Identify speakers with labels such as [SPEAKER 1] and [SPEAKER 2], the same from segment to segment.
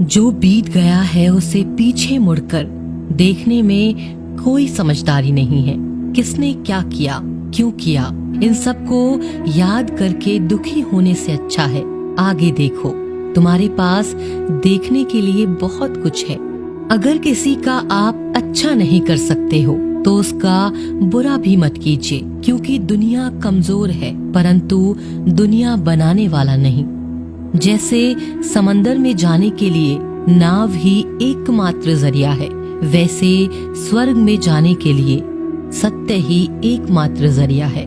[SPEAKER 1] जो बीत गया है उसे पीछे मुड़कर देखने में कोई समझदारी नहीं है। किसने क्या किया, क्यों किया, इन सब को याद करके दुखी होने से अच्छा है आगे देखो। तुम्हारे पास देखने के लिए बहुत कुछ है। अगर किसी का आप अच्छा नहीं कर सकते हो तो उसका बुरा भी मत कीजिए, क्योंकि दुनिया कमजोर है परंतु दुनिया बनाने वाला नहीं। जैसे समंदर में जाने के लिए नाव ही एकमात्र जरिया है, वैसे स्वर्ग में जाने के लिए सत्य ही एकमात्र जरिया है।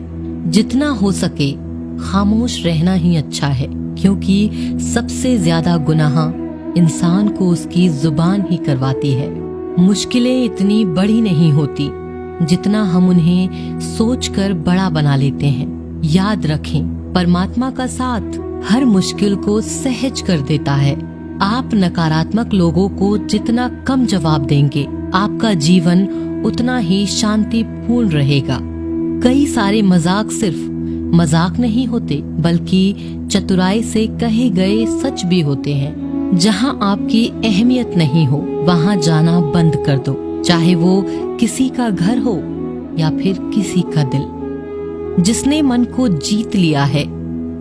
[SPEAKER 1] जितना हो सके खामोश रहना ही अच्छा है, क्योंकि सबसे ज्यादा गुनाह इंसान को उसकी जुबान ही करवाती है। मुश्किलें इतनी बड़ी नहीं होती जितना हम उन्हें सोचकर बड़ा बना लेते हैं। याद रखें, परमात्मा का साथ हर मुश्किल को सहज कर देता है। आप नकारात्मक लोगों को जितना कम जवाब देंगे, आपका जीवन उतना ही शांतिपूर्ण रहेगा। कई सारे मजाक सिर्फ मजाक नहीं होते, बल्कि चतुराई से कहे गए सच भी होते हैं। जहाँ आपकी अहमियत नहीं हो वहाँ जाना बंद कर दो, चाहे वो किसी का घर हो या फिर किसी का दिल। जिसने मन को जीत लिया है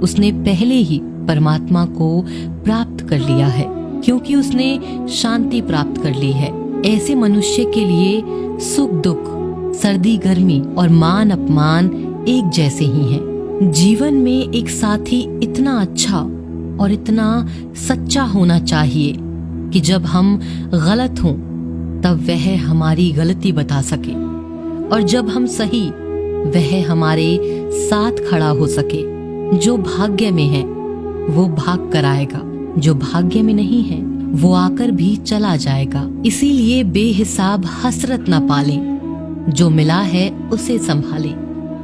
[SPEAKER 1] उसने पहले ही परमात्मा को प्राप्त कर लिया है, क्योंकि उसने शांति प्राप्त कर ली है। ऐसे मनुष्य के लिए सुख दुख, सर्दी गर्मी और मान अपमान एक जैसे ही हैं। जीवन में एक साथी इतना अच्छा और इतना सच्चा होना चाहिए कि जब हम गलत हों तब वह हमारी गलती बता सके, और जब हम सही वह हमारे साथ खड़ा हो सके। जो भाग्य में है वो भाग कर आएगा, जो भाग्य में नहीं है वो आकर भी चला जाएगा। इसीलिए बेहिसाब हसरत न पालें, जो मिला है उसे संभालें।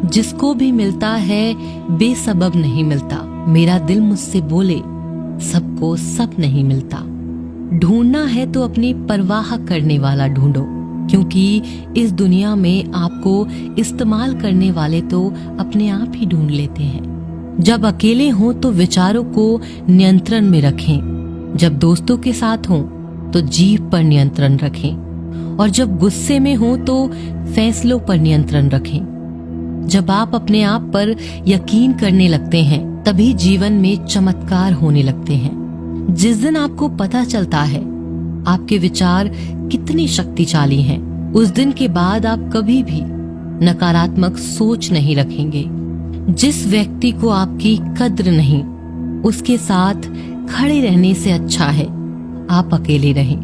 [SPEAKER 1] जिसको भी मिलता है बेसबब नहीं मिलता। मेरा दिल मुझसे बोले सबको सब नहीं मिलता। ढूंढना है तो अपनी परवाह करने वाला ढूंढो, क्योंकि इस दुनिया में आपको इस्तेमाल करने वाले तो अपने आप ही ढूंढ लेते हैं। जब अकेले हों तो विचारों को नियंत्रण में रखें, जब दोस्तों के साथ हों तो जीभ पर नियंत्रण रखें, और जब गुस्से में हों तो फैसलों पर नियंत्रण रखें। जब आप अपने आप पर यकीन करने लगते हैं तभी जीवन में चमत्कार होने लगते हैं। जिस दिन आपको पता चलता है आपके विचार कितने शक्तिशाली हैं, उस दिन के बाद आप कभी भी नकारात्मक सोच नहीं रखेंगे। जिस व्यक्ति को आपकी कद्र नहीं, उसके साथ खड़े रहने से अच्छा है आप अकेले रहें।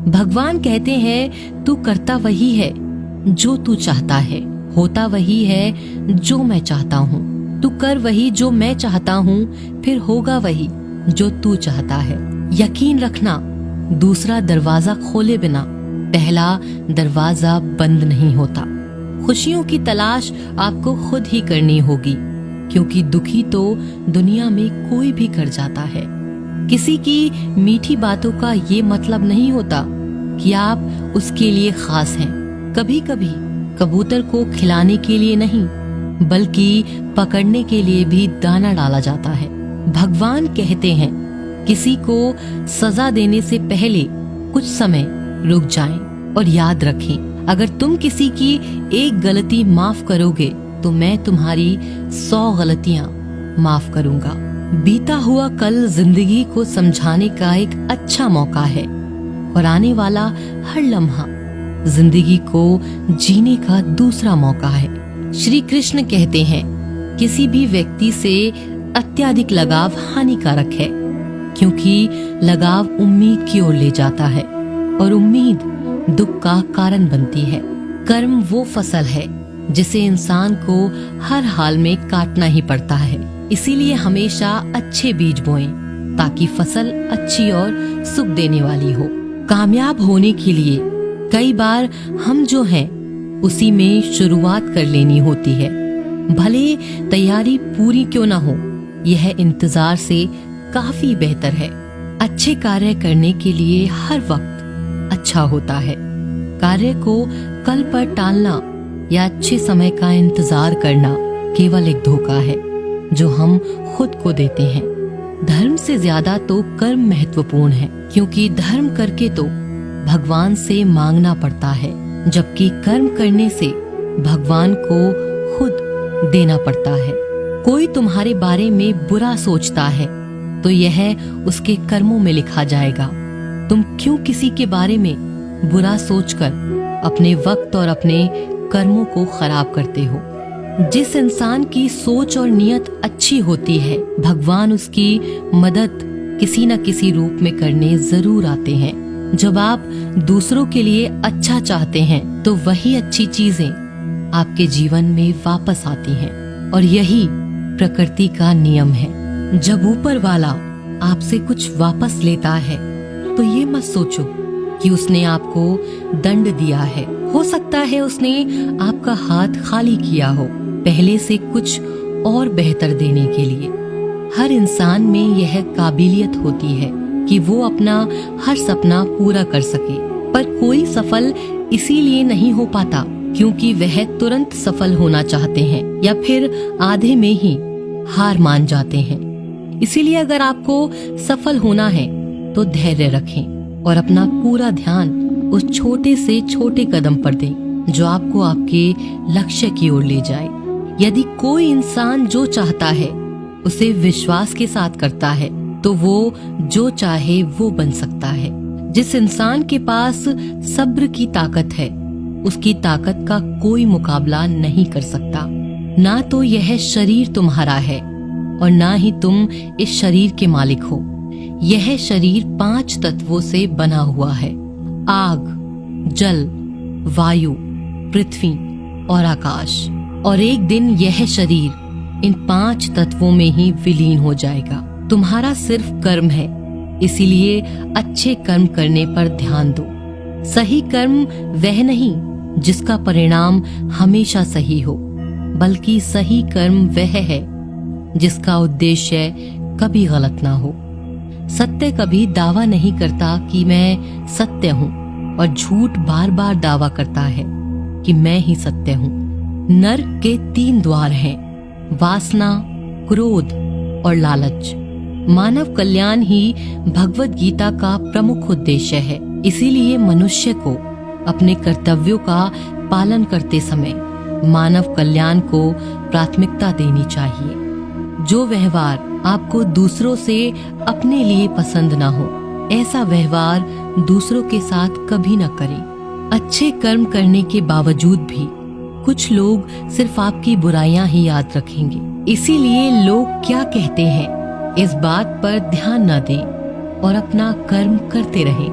[SPEAKER 1] भगवान कहते हैं तू करता वही है जो तू चाहता है, होता वही है जो मैं चाहता हूँ। तू कर वही जो मैं चाहता हूँ, फिर होगा वही जो तू चाहता है। यकीन रखना, दूसरा दरवाजा खोले बिना पहला दरवाजा बंद नहीं होता। खुशियों की तलाश आपको खुद ही करनी होगी, क्योंकि दुखी तो दुनिया में कोई भी कर जाता है। किसी की मीठी बातों का ये मतलब नहीं होता कि आप उसके लिए खास हैं। कभी कभी कबूतर को खिलाने के लिए नहीं, बल्कि पकड़ने के लिए भी दाना डाला जाता है। भगवान कहते हैं किसी को सजा देने से पहले कुछ समय रुक जाएं और याद रखें, अगर तुम किसी की एक गलती माफ करोगे तो मैं तुम्हारी 100 गलतियां माफ करूंगा। बीता हुआ कल जिंदगी को समझाने का एक अच्छा मौका है, और आने वाला हर लम्हा जिंदगी को जीने का दूसरा मौका है। श्री कृष्ण कहते हैं किसी भी व्यक्ति से अत्यधिक लगाव हानिकारक है, क्योंकि लगाव उम्मीद की ओर ले जाता है और उम्मीद दुख का कारण बनती है। कर्म वो फसल है जिसे इंसान को हर हाल में काटना ही पड़ता है। इसीलिए हमेशा अच्छे बीज बोएं ताकि फसल अच्छी और सुख देने वाली हो। कामयाब होने के लिए कई बार हम जो हैं उसी में शुरुआत कर लेनी होती है। भले तैयारी पूरी क्यों ना हो, यह इंतजार से काफी बेहतर है। अच्छे कार्य करने के लिए हर वक्त अच्छा होता है। कार्य को कल पर टालना या अच्छे समय का इंतजार करना केवल एक धोखा है जो हम खुद को देते हैं। धर्म से ज्यादा तो कर्म महत्वपूर्ण है, क्योंकि धर्म करके तो भगवान से मांगना पड़ता है, जबकि कर्म करने से भगवान को खुद देना पड़ता है। कोई तुम्हारे बारे में बुरा सोचता है तो यह उसके कर्मों में लिखा जाएगा। तुम क्यों किसी के बारे में बुरा सोचकर अपने वक्त और अपने कर्मों को खराब करते हो? जिस इंसान की सोच और नियत अच्छी होती है, भगवान उसकी मदद किसी न किसी रूप में करने जरूर आते हैं। जब आप दूसरों के लिए अच्छा चाहते हैं तो वही अच्छी चीजें आपके जीवन में वापस आती हैं, और यही प्रकृति का नियम है। जब ऊपर वाला आपसे कुछ वापस लेता है तो ये मत सोचो कि उसने आपको दंड दिया है। हो सकता है उसने आपका हाथ खाली किया हो पहले से कुछ और बेहतर देने के लिए। हर इंसान में यह काबिलियत होती है कि वो अपना हर सपना पूरा कर सके, पर कोई सफल इसीलिए नहीं हो पाता क्योंकि वह तुरंत सफल होना चाहते हैं या फिर आधे में ही हार मान जाते हैं। इसीलिए अगर आपको सफल होना है तो धैर्य रखें और अपना पूरा ध्यान उस छोटे से छोटे कदम पर दें जो आपको आपके लक्ष्य की ओर ले जाए। यदि कोई इंसान जो चाहता है उसे विश्वास के साथ करता है तो वो जो चाहे वो बन सकता है। जिस इंसान के पास सब्र की ताकत है उसकी ताकत का कोई मुकाबला नहीं कर सकता। ना तो यह शरीर तुम्हारा है और ना ही तुम इस शरीर के मालिक हो। यह शरीर 5 तत्वों से बना हुआ है: आग, जल, वायु, पृथ्वी और आकाश। और एक दिन यह शरीर इन 5 तत्वों में ही विलीन हो जाएगा। तुम्हारा सिर्फ कर्म है, इसीलिए अच्छे कर्म करने पर ध्यान दो। सही कर्म वह नहीं जिसका परिणाम हमेशा सही हो, बल्कि सही कर्म वह है जिसका उद्देश्य कभी गलत ना हो। सत्य कभी दावा नहीं करता कि मैं सत्य हूँ, और झूठ बार बार दावा करता है कि मैं ही सत्य हूँ। नर्क के 3 द्वार हैं: वासना, क्रोध और लालच। मानव कल्याण ही भगवत गीता का प्रमुख उद्देश्य है। इसीलिए मनुष्य को अपने कर्तव्यों का पालन करते समय मानव कल्याण को प्राथमिकता देनी चाहिए। जो व्यवहार आपको दूसरों से अपने लिए पसंद ना हो, ऐसा व्यवहार दूसरों के साथ कभी न करें। अच्छे कर्म करने के बावजूद भी कुछ लोग सिर्फ आपकी बुराइयां ही याद रखेंगे। इसीलिए लोग क्या कहते हैं इस बात पर ध्यान न दें और अपना कर्म करते रहें।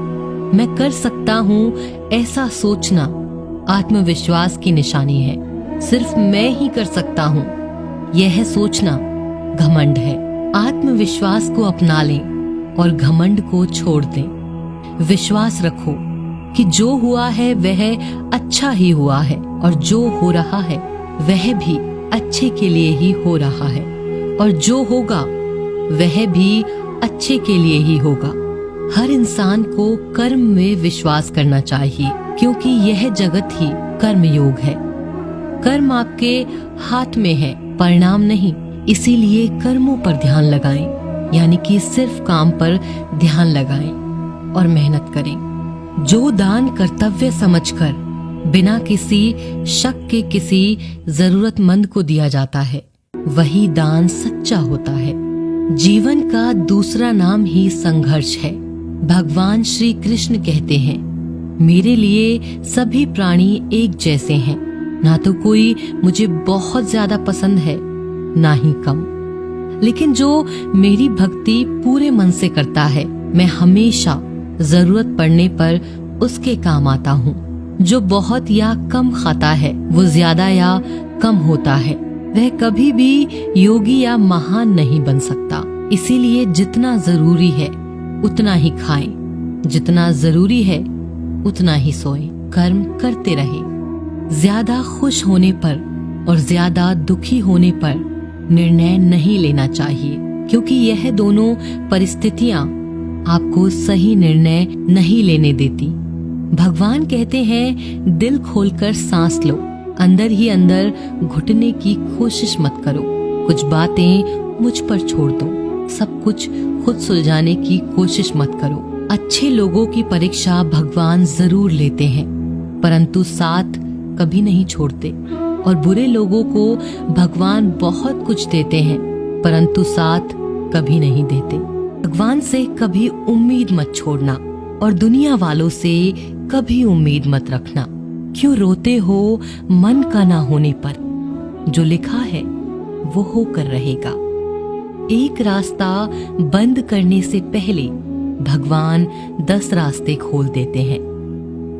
[SPEAKER 1] मैं कर सकता हूँ ऐसा सोचना आत्मविश्वास की निशानी है। सिर्फ मैं ही कर सकता हूँ यह सोचना घमंड है। आत्मविश्वास को अपना लें और घमंड को छोड़ दें। विश्वास रखो कि जो हुआ है वह अच्छा ही हुआ है, और जो हो रहा है वह भी अच्छे के लिए ही हो रहा है, और जो होगा वह भी अच्छे के लिए ही होगा। हर इंसान को कर्म में विश्वास करना चाहिए, क्योंकि यह जगत ही कर्म योग है। कर्म आपके हाथ में है, परिणाम नहीं। इसीलिए कर्मों पर ध्यान लगाएं, यानी कि सिर्फ काम पर ध्यान लगाएं और मेहनत करें। जो दान कर्तव्य समझकर बिना किसी शक के किसी जरूरतमंद को दिया जाता है, वही दान सच्चा होता है। जीवन का दूसरा नाम ही संघर्ष है। भगवान श्री कृष्ण कहते हैं, मेरे लिए सभी प्राणी एक जैसे हैं। ना तो कोई मुझे बहुत ज्यादा पसंद है, ना ही कम। लेकिन जो मेरी भक्ति पूरे मन से करता है, मैं हमेशा जरूरत पड़ने पर उसके काम आता हूँ। जो बहुत या कम खाता है वो ज्यादा या कम होता है, वह कभी भी योगी या महान नहीं बन सकता। इसीलिए जितना जरूरी है उतना ही खाएं, जितना जरूरी है उतना ही सोएं। कर्म करते रहें। ज्यादा खुश होने पर और ज्यादा दुखी होने पर निर्णय नहीं लेना चाहिए, क्योंकि यह दोनों परिस्थितियां आपको सही निर्णय नहीं लेने देती। भगवान कहते हैं, दिल खोलकर सांस लो, अंदर ही अंदर घुटने की कोशिश मत करो। कुछ बातें मुझ पर छोड़ दो, सब कुछ खुद सुलझाने की कोशिश मत करो। अच्छे लोगों की परीक्षा भगवान जरूर लेते हैं, परंतु साथ कभी नहीं छोड़ते, और बुरे लोगों को भगवान बहुत कुछ देते हैं, परंतु साथ कभी नहीं देते। भगवान से कभी उम्मीद मत छोड़ना और दुनिया वालों से कभी उम्मीद मत रखना। क्यों रोते हो मन का ना होने पर? जो लिखा है वो होकर रहेगा। एक रास्ता बंद करने से पहले भगवान 10 रास्ते खोल देते हैं।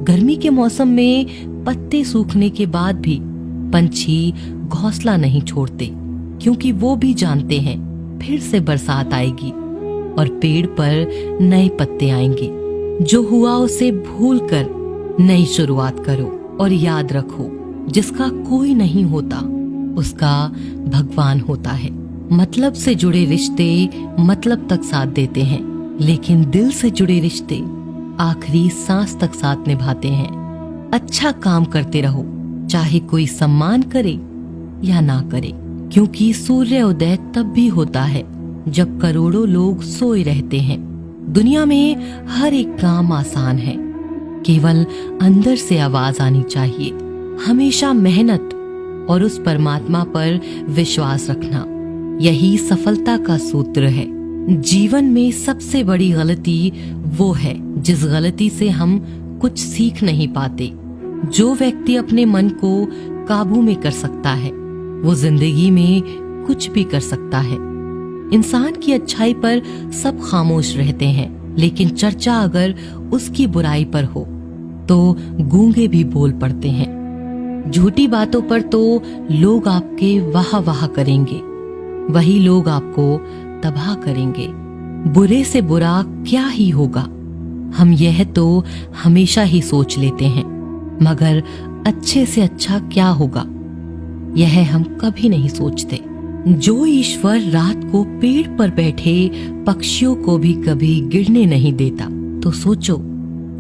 [SPEAKER 1] गर्मी के मौसम में पत्ते सूखने के बाद भी पंछी घोंसला नहीं छोड़ते, क्योंकि वो भी जानते हैं फिर से बरसात आएगी और पेड़ पर नए पत्ते आएंगे। जो हुआ उसे भूलकर नई शुरुआत करो और याद रखो, जिसका कोई नहीं होता उसका भगवान होता है। मतलब से जुड़े रिश्ते मतलब तक साथ देते हैं, लेकिन दिल से जुड़े रिश्ते आखिरी सांस तक साथ निभाते हैं। अच्छा काम करते रहो, चाहे कोई सम्मान करे या ना करे, क्योंकि सूर्योदय तब भी होता है जब करोड़ों लोग सोए रहते हैं। दुनिया में हर एक काम आसान है, केवल अंदर से आवाज आनी चाहिए। हमेशा मेहनत और उस परमात्मा पर विश्वास रखना, यही सफलता का सूत्र है। जीवन में सबसे बड़ी गलती वो है जिस गलती से हम कुछ सीख नहीं पाते। जो व्यक्ति अपने मन को काबू में कर सकता है वो जिंदगी में कुछ भी कर सकता है। इंसान की अच्छाई पर सब खामोश रहते हैं, लेकिन चर्चा अगर उसकी बुराई पर हो तो गूंगे भी बोल पड़ते हैं। झूठी बातों पर तो लोग आपके वाह वाह करेंगे, वही लोग आपको तबाह करेंगे। बुरे से बुरा क्या ही होगा, हम यह तो हमेशा ही सोच लेते हैं, मगर अच्छे से अच्छा क्या होगा यह हम कभी नहीं सोचते। जो ईश्वर रात को पेड़ पर बैठे पक्षियों को भी कभी गिरने नहीं देता, तो सोचो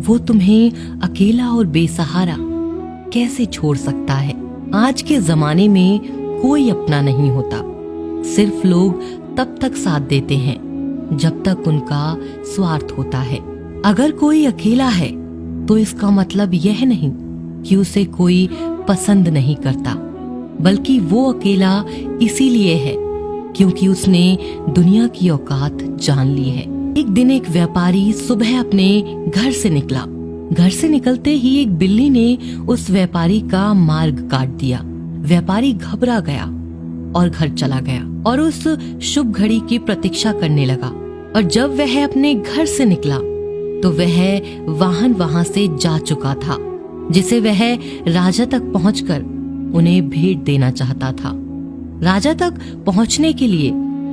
[SPEAKER 1] वो तुम्हें अकेला और बेसहारा कैसे छोड़ सकता है। आज के जमाने में कोई अपना नहीं होता, सिर्फ लोग तब तक साथ देते हैं जब तक उनका स्वार्थ होता है। अगर कोई अकेला है तो इसका मतलब यह नहीं कि उसे कोई पसंद नहीं करता, बल्कि वो अकेला इसीलिए है क्योंकि उसने दुनिया की औकात जान ली है। एक दिन एक व्यापारी सुबह अपने घर से निकला। घर से निकलते ही एक बिल्ली ने उस व्यापारी का मार्ग काट दिया। व्यापारी घबरा गया और घर चला गया और उस शुभ घड़ी की प्रतीक्षा करने लगा। और जब वह अपने घर से निकला तो वह वाहन वहां से जा चुका था, जिसे वह राजा तक पहुंचकर उन्हें भेंट देना चाहता था। राजा तक पहुंचने के लिए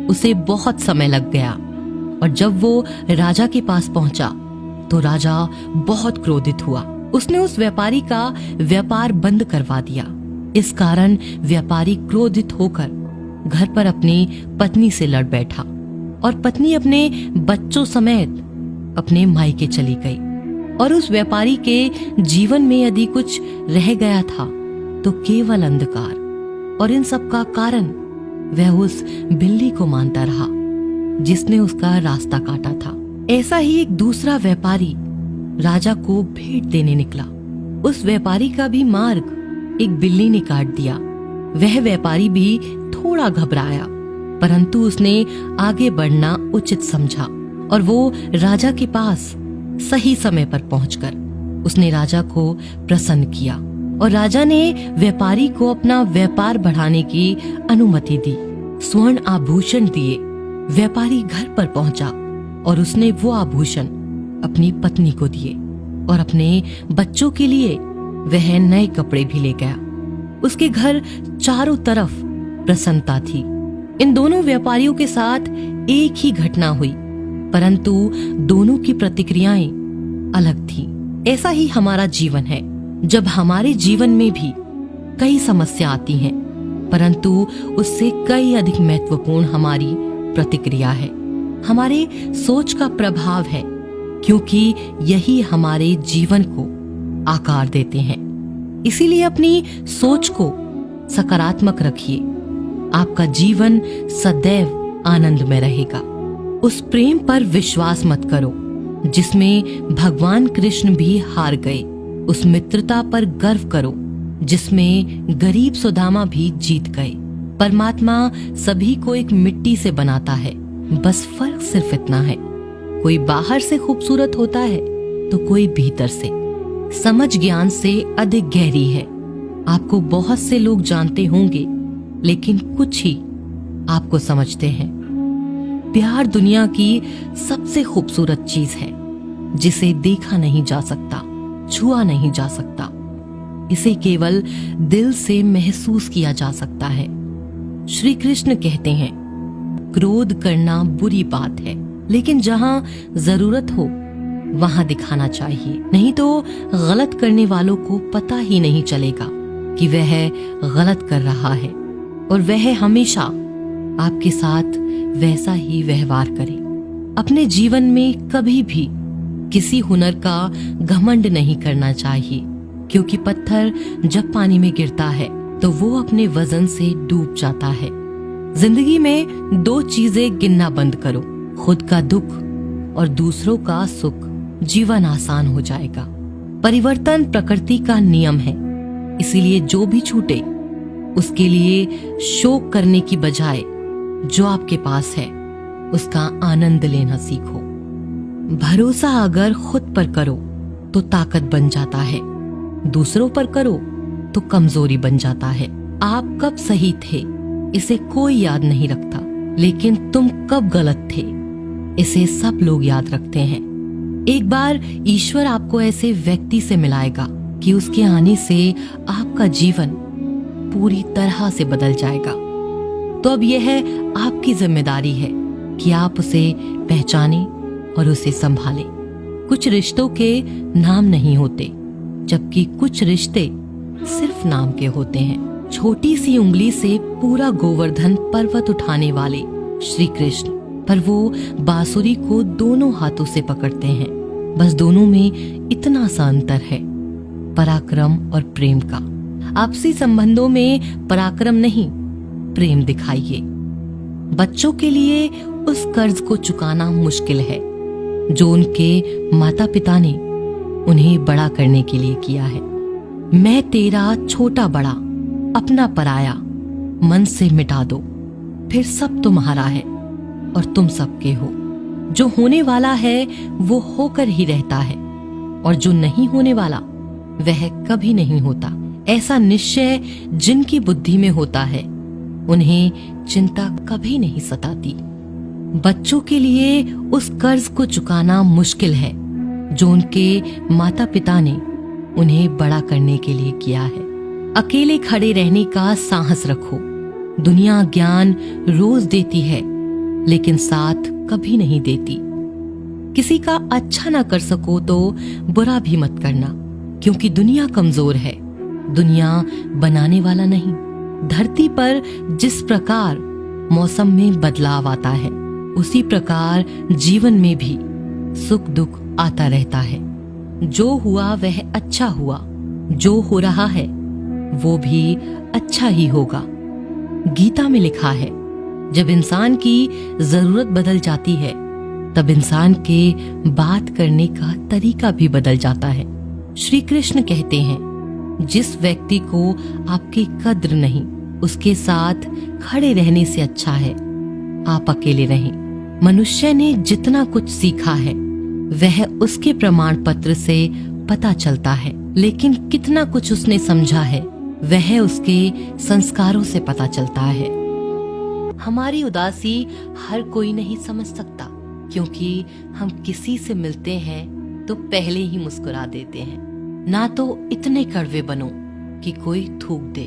[SPEAKER 1] उसे बहुत समय लग गया, और जब वो राजा के पास पहुंचा तो राजा बहुत क्रोधित हुआ। उसने उस व्यापारी का व्यापार बंद करवा दिया। इस कारण व्यापारी क्रोधित होकर घर पर अपनी पत्नी से लड़ बैठा और पत्नी अपने बच्चों समेत अपने मायके चली गई। और उस व्यापारी के जीवन में यदि कुछ रह गया था तो केवल अंधकार, और इन सब का कारण वह उस बिल्ली को मानता रहा जिसने उसका रास्ता काटा था। ऐसा ही एक दूसरा व्यापारी राजा को भेंट देने निकला। उस व्यापारी का भी मार्ग एक बिल्ली ने काट दिया। वह व्यापारी भी थोड़ा घबराया, परंतु उसने आगे बढ़ना उचित समझा और वो राजा के पास सही समय पर पहुंचकर उसने राजा को प्रसन्न किया, और राजा ने व्यापारी को अपना व्यापार बढ़ाने की अनुमति दी। स्वर्ण आभूषण दिए। व्यापारी घर पर पहुंचा और उसने वो आभूषण अपनी पत्नी को दिए, और अपने बच्चों के लिए वह नए कपड़े भी ले गया। उसके घर चारों तरफ प्रसन्नता थी। इन दोनों व्यापारियों के साथ एक ही घटना हुई, परंतु दोनों की प्रतिक्रियाएं अलग थीं। ऐसा ही हमारा जीवन है। जब हमारे जीवन में भी कई समस्या आती हैं, परंतु उससे कई अधिक महत्वपूर्ण हमारी प्रतिक्रिया है, हमारे सोच का प्रभाव है, क्योंकि यही हमारे जीवन को आकार देते हैं। इसीलिए अपनी सोच को सकारात्मक रखिए। आपका जीवन सदैव आनंद में रहेगा। उस प्रेम पर विश्वास मत करो जिसमें भगवान कृष्ण भी हार गए। उस मित्रता पर गर्व करो जिसमें गरीब सुदामा भी जीत गए। परमात्मा सभी को एक मिट्टी से बनाता है, बस फर्क सिर्फ इतना है, कोई बाहर से खूबसूरत होता है तो कोई भीतर से। समझ ज्ञान से अधिक गहरी है। आपको बहुत से लोग जानते होंगे, लेकिन कुछ ही आपको समझते हैं। प्यार दुनिया की सबसे खूबसूरत चीज है, जिसे देखा नहीं जा सकता, छुआ नहीं जा सकता। इसे केवल दिल से महसूस किया जा सकता है। श्री कृष्ण कहते हैं, क्रोध करना बुरी बात है, लेकिन जहां जरूरत हो वहां दिखाना चाहिए, नहीं तो गलत करने वालों को पता ही नहीं चलेगा कि वह गलत कर रहा है, और वह हमेशा आपके साथ वैसा ही व्यवहार करे। अपने जीवन में कभी भी किसी हुनर का घमंड नहीं करना चाहिए, क्योंकि पत्थर जब पानी में गिरता है तो वो अपने वजन से डूब जाता है। जिंदगी में 2 चीजें गिनना बंद करो, खुद का दुख और दूसरों का सुख। जीवन आसान हो जाएगा। परिवर्तन प्रकृति का नियम है, इसीलिए जो भी छूटे उसके लिए शोक करने की बजाय जो आपके पास है उसका आनंद लेना सीखो। भरोसा अगर खुद पर करो तो ताकत बन जाता है, दूसरों पर करो तो कमजोरी बन जाता है। आप कब सही थे इसे कोई याद नहीं रखता, लेकिन तुम कब गलत थे इसे सब लोग याद रखते हैं। एक बार ईश्वर आपको ऐसे व्यक्ति से मिलाएगा कि उसके आने से आपका जीवन पूरी तरह से बदल जाएगा। तो अब यह आपकी जिम्मेदारी है कि आप उसे पहचाने और उसे संभालें। कुछ रिश्तों के नाम नहीं होते, जबकि कुछ रिश्ते सिर्फ नाम के होते हैं। छोटी सी उंगली से पूरा गोवर्धन पर्वत उठाने वाले श्री कृष्ण, पर वो बांसुरी को दोनों हाथों से पकड़ते हैं। बस दोनों में इतना सा अंतर है, पराक्रम और प्रेम का। आपसी संबंधों में पराक्रम नहीं, प्रेम दिखाइए। बच्चों के लिए उस कर्ज को चुकाना मुश्किल है जो उनके माता पिता ने उन्हें बड़ा करने के लिए किया है। मैं तेरा छोटा बड़ा अपना पराया मन से मिटा दो, फिर सब तुम्हारा है और तुम सबके हो। जो होने वाला है वो होकर ही रहता है, और जो नहीं होने वाला वह कभी नहीं होता। ऐसा निश्चय जिनकी बुद्धि में होता है उन्हें चिंता कभी नहीं सताती। बच्चों के लिए उस कर्ज को चुकाना मुश्किल है जो उनके माता पिता ने उन्हें बड़ा करने के लिए किया है। अकेले खड़े रहने का साहस रखो। दुनिया ज्ञान रोज देती है, लेकिन साथ कभी नहीं देती। किसी का अच्छा ना कर सको तो बुरा भी मत करना, क्योंकि दुनिया कमजोर है, दुनिया बनाने वाला नहीं। धरती पर जिस प्रकार मौसम में बदलाव आता है, उसी प्रकार जीवन में भी सुख दुख आता रहता है। जो हुआ वह अच्छा हुआ, जो हो रहा है वो भी अच्छा ही होगा। गीता में लिखा है, जब इंसान की जरूरत बदल जाती है तब इंसान के बात करने का तरीका भी बदल जाता है। श्री कृष्ण कहते हैं, जिस व्यक्ति को आपकी कद्र नहीं, उसके साथ खड़े रहने से अच्छा है आप अकेले रहें। मनुष्य ने जितना कुछ सीखा है वह उसके प्रमाण पत्र से पता चलता है, लेकिन कितना कुछ उसने समझा है वह उसके संस्कारों से पता चलता है। हमारी उदासी हर कोई नहीं समझ सकता, क्योंकि हम किसी से मिलते हैं तो पहले ही मुस्कुरा देते हैं। ना तो इतने कड़वे बनो कि कोई थूक दे,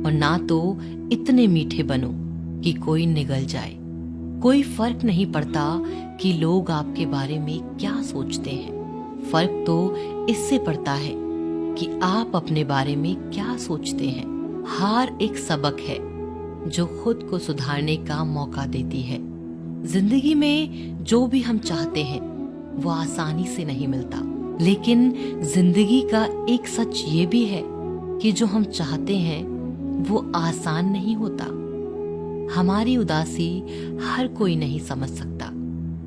[SPEAKER 1] और ना तो इतने मीठे बनो कि कोई निगल जाए। कोई फर्क नहीं पड़ता कि लोग आपके बारे में क्या सोचते हैं, फर्क तो इससे पड़ता है कि आप अपने बारे में क्या सोचते हैं। हार एक सबक है जो खुद को सुधारने का मौका देती है। जिंदगी में जो भी हम चाहते हैं वो आसानी से नहीं मिलता, लेकिन जिंदगी का एक सच ये भी है कि जो हम चाहते हैं वो आसान नहीं होता। हमारी उदासी हर कोई नहीं समझ सकता,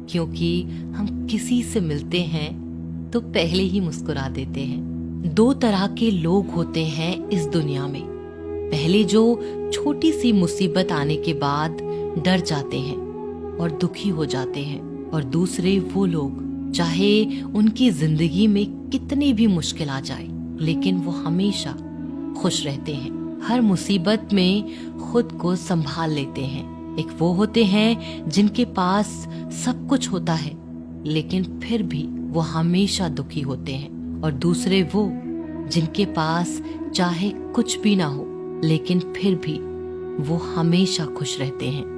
[SPEAKER 1] क्योंकि हम किसी से मिलते हैं तो पहले ही मुस्कुरा देते हैं। दो तरह के लोग होते हैं इस दुनिया में। पहले जो छोटी सी मुसीबत आने के बाद डर जाते हैं और दुखी हो जाते हैं, और दूसरे वो लोग चाहे उनकी जिंदगी में कितनी भी मुश्किल आ जाए लेकिन वो हमेशा खुश रहते हैं। हर मुसीबत में खुद को संभाल लेते हैं। एक वो होते हैं जिनके पास सब कुछ होता है लेकिन फिर भी वो हमेशा दुखी होते हैं, और दूसरे वो जिनके पास चाहे कुछ भी ना हो लेकिन फिर भी वो हमेशा खुश रहते हैं।